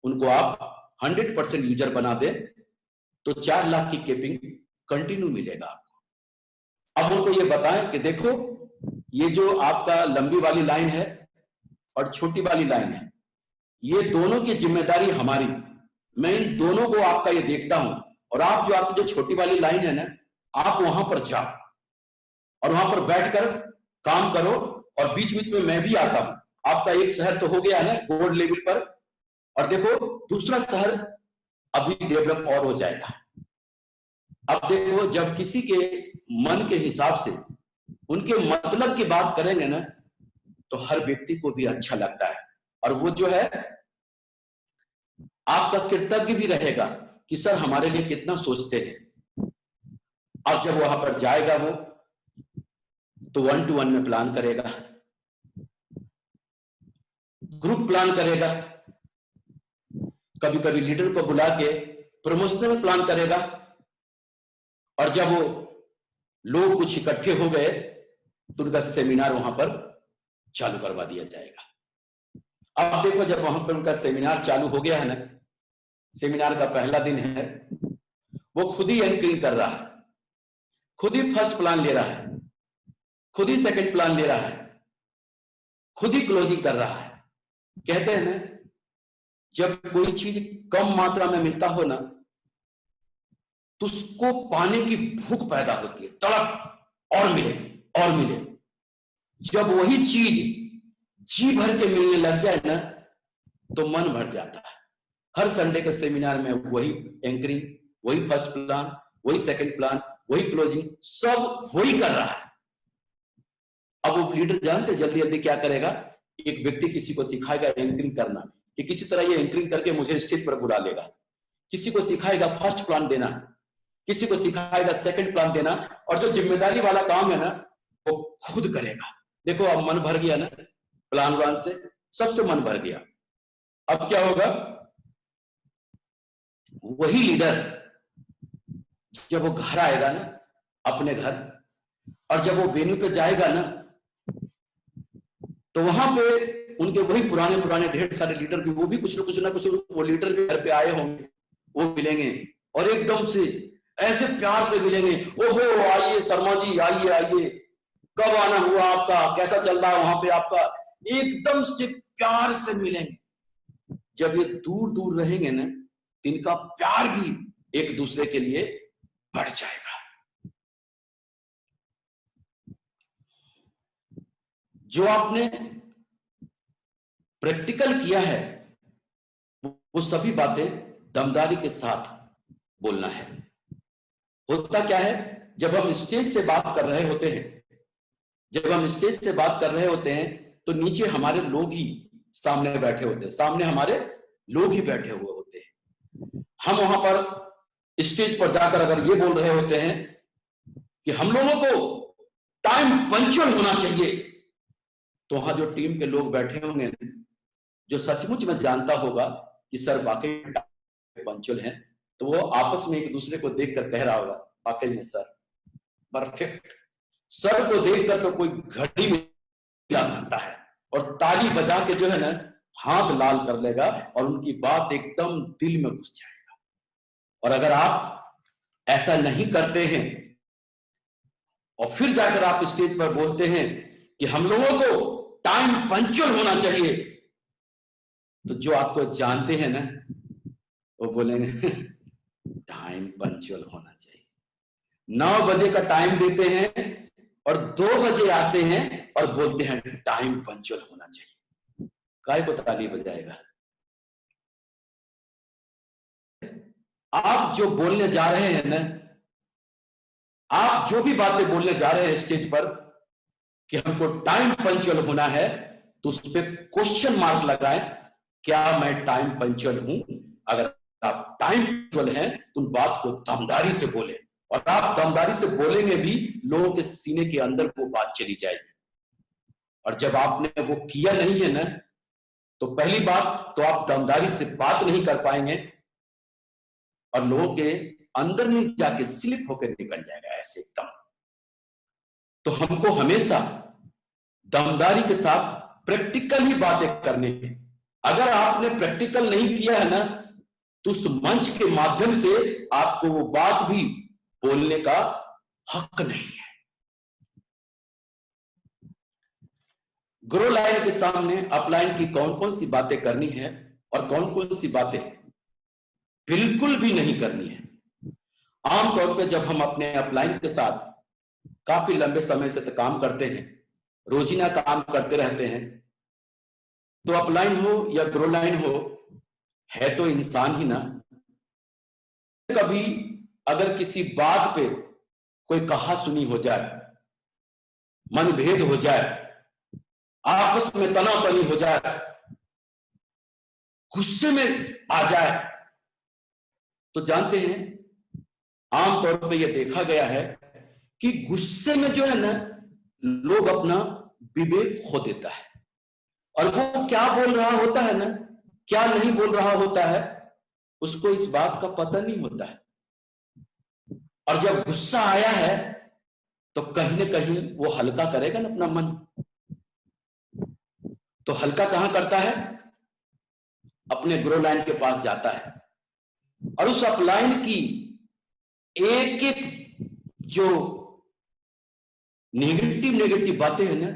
Speaker 1: उनको आप 100% यूजर बना दे तो 4 लाख की केपिंग कंटिन्यू मिलेगा आपको। अब उनको ये बताएं कि देखो ये जो आपका लंबी वाली लाइन है और छोटी वाली लाइन है, ये दोनों की जिम्मेदारी हमारी, मैं इन दोनों को आपका ये देखता हूं, और आप जो आपकी जो छोटी वाली लाइन है ना, आप वहां पर जाओ और वहां पर बैठकर काम करो, और बीच बीच में मैं भी आता हूं। आपका एक शहर तो हो गया है ना बोर्ड लेवल पर, और देखो दूसरा शहर अभी डेवलप और हो जाएगा। अब देखो जब किसी के मन के हिसाब से उनके मतलब की बात करेंगे ना तो हर व्यक्ति को भी अच्छा लगता है, और वो जो है आपका कृतज्ञ भी रहेगा कि सर हमारे लिए कितना सोचते हैं। अब जब वहां पर जाएगा वो तो 1 to 1 में प्लान करेगा, ग्रुप प्लान करेगा, कभी कभी लीडर को बुला के प्रमोशनल प्लान करेगा, और जब वो लोग कुछ इकट्ठे हो गए तो उनका सेमिनार वहां पर चालू करवा दिया जाएगा। अब देखो जब वहां पर उनका सेमिनार चालू हो गया है ना, सेमिनार का पहला दिन है, वो खुद ही एंकरिंग कर रहा है, खुद ही फर्स्ट प्लान ले रहा है, खुद ही सेकंड प्लान ले रहा है, खुद ही क्लोजिंग कर रहा है। कहते हैं ना, जब कोई चीज कम मात्रा में मिलता हो ना तो उसको पाने की भूख पैदा होती है, तड़प और मिले और मिले। जब वही चीज जी भर के मिलने लग जाए ना तो मन भर जाता है। हर संडे के सेमिनार में वही एंकरिंग, वही फर्स्ट प्लान, वही सेकंड प्लान, वही क्लोजिंग, सब वही कर रहा है। अब वो लीडर जानते जल्दी जल्दी क्या करेगा, एक व्यक्ति किसी को सिखाएगा एंकरिंग करना कि किसी तरह ये एंकरिंग करके मुझे स्टेज पर बुला लेगा, किसी को सिखाएगा फर्स्ट प्लान देना, किसी को सिखाएगा सेकंड प्लान देना, और जो जिम्मेदारी वाला काम है ना वो खुद करेगा। देखो अब मन भर गया ना, प्लान वान से सबसे मन भर गया। अब क्या होगा, वही लीडर जब वो घर आएगा ना अपने घर, और जब वो वेन्यू पे जाएगा ना तो वहां पे उनके वही पुराने पुराने ढेर सारे लीडर भी, वो भी कुछ ना कुछ वो लीडर भी घर पे आए होंगे, वो मिलेंगे और एकदम से ऐसे प्यार से मिलेंगे, ओहो आइए शर्मा जी, आइए आइए, कब आना हुआ आपका, कैसा चल रहा है वहां पे आपका, एकदम से प्यार से मिलेंगे। जब ये दूर दूर रहेंगे ना, तो इनका प्यार भी एक दूसरे के लिए बढ़ जाएगा। जो आपने प्रैक्टिकल किया है वो सभी बातें दमदारी के साथ बोलना है। होता क्या है, जब हम स्टेज से बात कर रहे होते हैं, तो नीचे हमारे लोग ही सामने बैठे होते हैं, सामने हमारे लोग ही बैठे हुए होते हैं। हम वहां पर स्टेज पर जाकर अगर ये बोल रहे होते हैं कि हम लोगों को टाइम पंक्चुअल होना चाहिए, तो वहां जो टीम के लोग बैठे होंगे, जो सचमुच में जानता होगा कि सर वाकई पंक्चुअल हैं, तो वो आपस में एक दूसरे को देखकर कह रहा होगा, वाकई में सर परफेक्ट। सर को देखकर तो कोई घड़ी में ला सकता है, और ताली बजा के जो है ना हाथ लाल कर लेगा, और उनकी बात एकदम दिल में घुस जाएगा। और अगर आप ऐसा नहीं करते हैं और फिर जाकर आप स्टेज पर बोलते हैं कि हम लोगों को टाइम पंक्चुअल होना चाहिए, तो जो आपको जानते हैं ना वो बोलेंगे टाइम पंक्चुअल होना चाहिए। 9 बजे का टाइम देते हैं और 2 बजे आते हैं और बोलते हैं टाइम पंक्चुअल होना चाहिए। काय को ताली बजाएगा? आप जो बोलने जा रहे हैं ना, आप जो भी बातें बोलने जा रहे हैं स्टेज पर कि हमको टाइम पंक्चुअल होना है, तो उस पर क्वेश्चन मार्क लगाएं, क्या मैं टाइम पंक्चुअल हूं? अगर आप टाइम पंक्चुअल हैं तो उन बात को दमदारी से बोले, और आप दमदारी से बोलेंगे भी, लोगों के सीने के अंदर वो बात चली जाएगी। और जब आपने वो किया नहीं है ना, तो पहली बात तो आप दमदारी से बात नहीं कर पाएंगे, और लोगों के अंदर में जाके स्लिप होकर निकल जाएगा ऐसे एकदम। तो हमको हमेशा दमदारी के साथ प्रैक्टिकल ही बातें करनी है। अगर आपने प्रैक्टिकल नहीं किया है ना, तो उस मंच के माध्यम से आपको वो बात भी बोलने का हक नहीं है। ग्रो लाइन के सामने अपलाइन की कौन कौन सी बातें करनी है और कौन कौन सी बातें बिल्कुल भी नहीं करनी है। आमतौर पर जब हम अपने अपलाइन के साथ काफी लंबे समय से तो काम करते हैं, रोजीना काम करते रहते हैं, तो अपलाइन हो या ग्रो लाइन हो, है तो इंसान ही ना। कभी अगर किसी बात पे कोई कहा सुनी हो जाए, मनभेद हो जाए, आपस में तनातनी हो जाए, गुस्से में आ जाए, तो जानते हैं आमतौर पे यह देखा गया है कि गुस्से में जो है ना, लोग अपना विवेक खो देता है, और वो क्या बोल रहा होता है ना, क्या नहीं बोल रहा होता है, उसको इस बात का पता नहीं होता है। और जब गुस्सा आया है तो कहीं ना कहीं वो हल्का करेगा ना अपना मन। तो हल्का कहां करता है? अपने ग्रो लाइन के पास जाता है, और उस अपलाइन की एक एक जो नेगेटिव बातें हैं ना,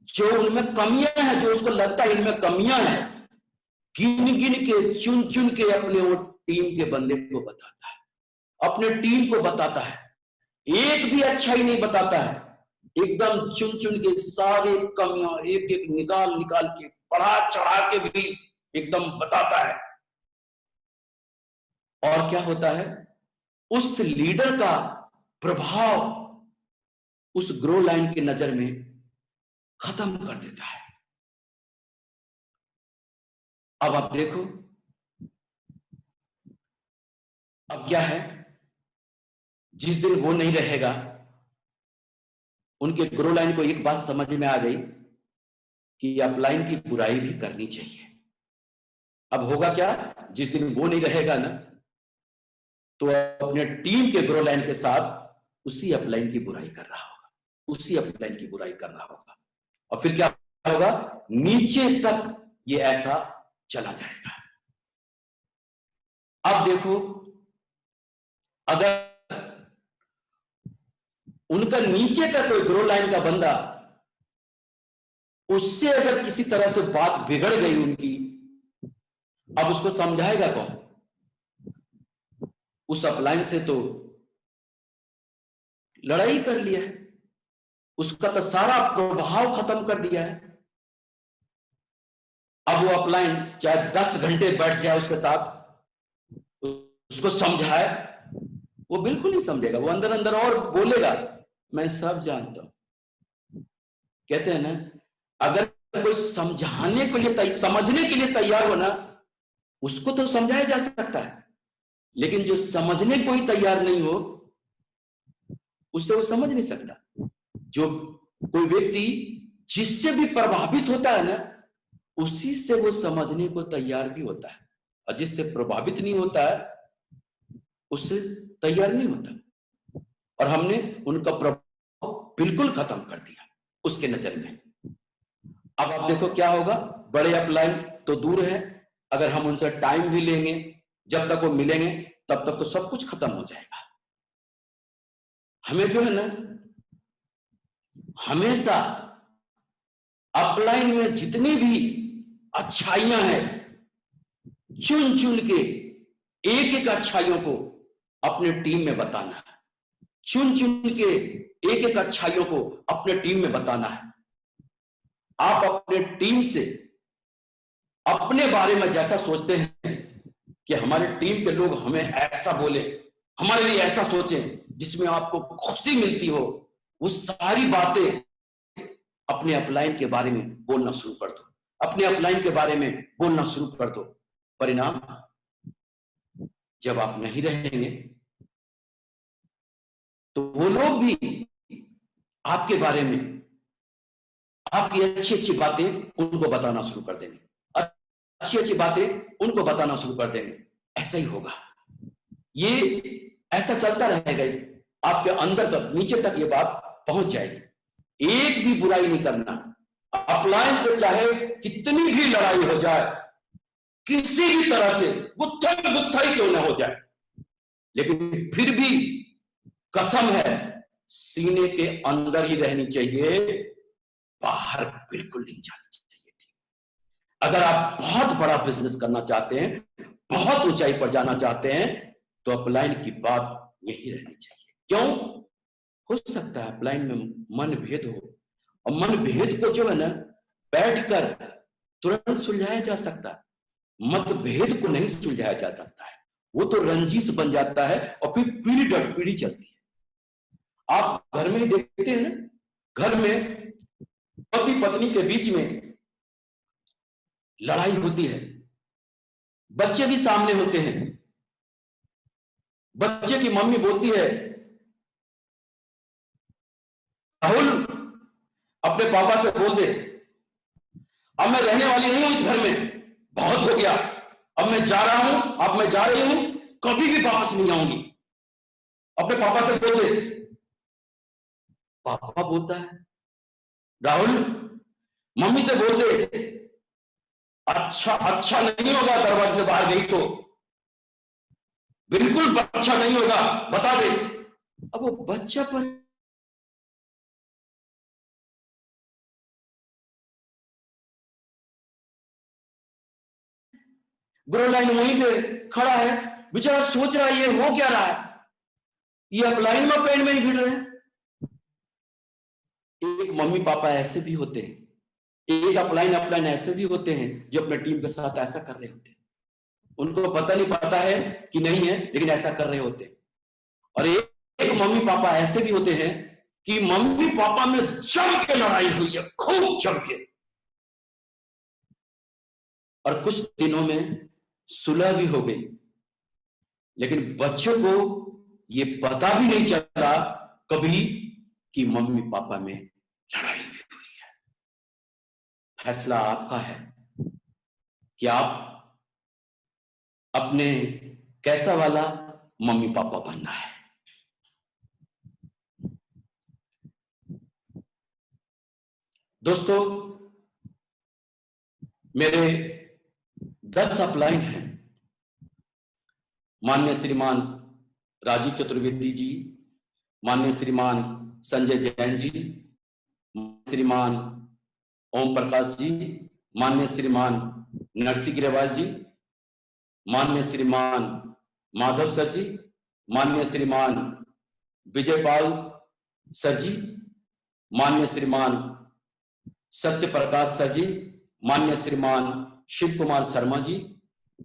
Speaker 1: जो उनमें कमियां हैं, जो उसको लगता है इनमें कमियां हैं, गिन गिन के चुन चुन के अपने वो टीम के बंदे को बताता है, अपने टीम को बताता है। एक भी अच्छाई नहीं बताता है, एकदम चुन चुन के सारे कमियां एक एक निकाल निकाल के, बढ़ा चढ़ा के भी एकदम बताता है। और क्या होता है? उस लीडर का प्रभाव उस ग्रो लाइन की नजर में खत्म कर देता है। अब आप देखो, अब क्या है, जिस दिन वो नहीं रहेगा, उनके ग्रो लाइन को एक बात समझ में आ गई कि अपलाइन की बुराई भी करनी चाहिए। अब होगा क्या, जिस दिन वो नहीं रहेगा ना, तो अपने टीम के ग्रो लाइन के साथ उसी अपलाइन की बुराई कर रहा होगा, उसी अपलाइन की बुराई कर रहा होगा, और फिर क्या होगा, नीचे तक ये ऐसा चला जाएगा। अब देखो, अगर उनका नीचे का कोई ग्रो लाइन का बंदा, उससे अगर किसी तरह से बात बिगड़ गई उनकी, अब उसको समझाएगा कौन? उस अपलाइन से तो लड़ाई कर लिया है, उसका तो सारा प्रभाव खत्म कर दिया है। अब वो अपलाइन चाहे 10 घंटे बैठ जाए उसके साथ, उसको समझाए, वो बिल्कुल नहीं समझेगा। वो अंदर अंदर और बोलेगा मैं सब जानता हूं। कहते हैं ना, अगर कोई समझाने के लिए समझने के लिए तैयार हो ना, उसको तो समझाया जा सकता है, लेकिन जो समझने को ही तैयार नहीं हो, उससे वो समझ नहीं सकता। जो कोई व्यक्ति जिससे भी प्रभावित होता है ना, उसी से वो समझने को तैयार भी होता है, और जिससे प्रभावित नहीं होता है उससे तैयार नहीं होता। और हमने उनका प्रभाव बिल्कुल खत्म कर दिया उसके नजर में। अब आप देखो क्या होगा। बड़े अपलाइन तो दूर है, अगर हम उनसे टाइम भी लेंगे, जब तक वो मिलेंगे तब तक तो सब कुछ खत्म हो जाएगा। हमें जो है ना, हमेशा अपलाइन में जितनी भी अच्छाइयां हैं, चुन चुन के एक एक अच्छाइयों को अपने टीम में बताना है। चुन चुन के एक एक अच्छाइयों को अपने टीम में बताना है। आप अपने टीम से अपने बारे में जैसा सोचते हैं कि हमारे टीम के लोग हमें ऐसा बोले, हमारे लिए ऐसा सोचें जिसमें आपको खुशी मिलती हो, वो सारी बातें अपने अपलाइन के बारे में बोलना शुरू कर दो। अपने अपलाइन के बारे में बोलना शुरू कर दो। परिणाम, जब आप नहीं रहेंगे तो वो लोग भी आपके बारे में, आपकी अच्छी अच्छी बातें उनको बताना शुरू कर देंगे, अच्छी अच्छी बातें उनको बताना शुरू कर देंगे। ऐसा ही होगा, ये ऐसा चलता रहेगा, आपके अंदर तक, नीचे तक ये बात पहुंच जाएगी। एक भी बुराई नहीं करना। अपलाइन से चाहे कितनी भी लड़ाई हो जाए, किसी भी तरह से गुत्थम गुत्थाई क्यों ना हो जाए, लेकिन फिर भी कसम है सीने के अंदर ही रहनी चाहिए, बाहर बिल्कुल नहीं जानी चाहिए। अगर आप बहुत बड़ा बिजनेस करना चाहते हैं, बहुत ऊंचाई पर जाना चाहते हैं, तो अपलाइन की बात यही रहनी चाहिए। क्यों? हो सकता है अपलाइन में मन भेद हो, और मन भेद को जो है ना, बैठकर तुरंत सुलझाया जा सकता है, मतभेद को नहीं सुलझाया जा सकता है। वो तो रंजिश बन जाता है और फिर पीढ़ी दर पीढ़ी चलती है। आप घर में ही देखते हैं ना, घर में पति पत्नी के बीच में लड़ाई होती है, बच्चे भी सामने होते हैं, बच्चे की मम्मी बोलती है राहुल अपने पापा से बोल दे, अब मैं रहने वाली नहीं हूं इस घर में, बहुत हो गया, अब मैं जा रहा हूं, अब मैं जा रही हूं, कभी भी वापस नहीं आऊंगी। अपने पापा से बोल दे। पापा बोलता है राहुल मम्मी से बोल दे, अच्छा अच्छा नहीं होगा दरवाजे से बाहर गई तो, बिल्कुल अच्छा नहीं होगा, बता दे। अब वो बच्चा पर ग्रो लाइन वहीं पे खड़ा है, बेचारा सोच रहा है ये हो क्या रहा है, ये अपलाइन में पेन में ही भिड़ रहे हैं। एक मम्मी पापा ऐसे भी होते हैं, एक अपलाइन ऐसे भी होते हैं जो अपने टीम के साथ ऐसा कर रहे होते हैं। उनको पता नहीं पता है कि नहीं है, लेकिन ऐसा कर रहे होते हैं। और एक मम्मी पापा ऐसे भी होते हैं कि मम्मी पापा में जम के लड़ाई हुई है, खूब जम के, और कुछ दिनों में सुलह भी हो गई, लेकिन बच्चों को ये पता भी नहीं चला कभी कि मम्मी पापा में लड़ाई भी हुई है। फैसला आपका है कि आप अपने कैसा वाला मम्मी पापा बनना है। दोस्तों, मेरे 10 अपलाइन हैं। माननीय श्रीमान राजीव चतुर्वेदी जी, माननीय श्रीमान संजय जैन जी, श्रीमान ओम प्रकाश जी, माननीय श्रीमान नरसिंह ग्रेवाल जी, माननीय श्रीमान माधव सर जी, माननीय श्रीमान विजयपाल सर जी, माननीय श्रीमान सत्य प्रकाश सर जी, माननीय श्रीमान शिव कुमार शर्मा जी,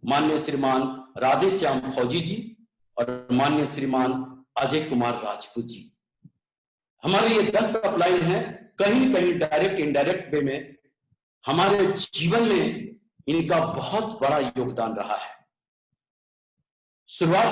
Speaker 1: माननीय श्रीमान राधेश्याम फौजी जी और माननीय श्रीमान अजय कुमार राजपूत जी। हमारे ये 10 अपलाइन हैं। कहीं न कहीं डायरेक्ट इनडायरेक्ट वे में हमारे जीवन में इनका बहुत बड़ा योगदान रहा है। शुरुआत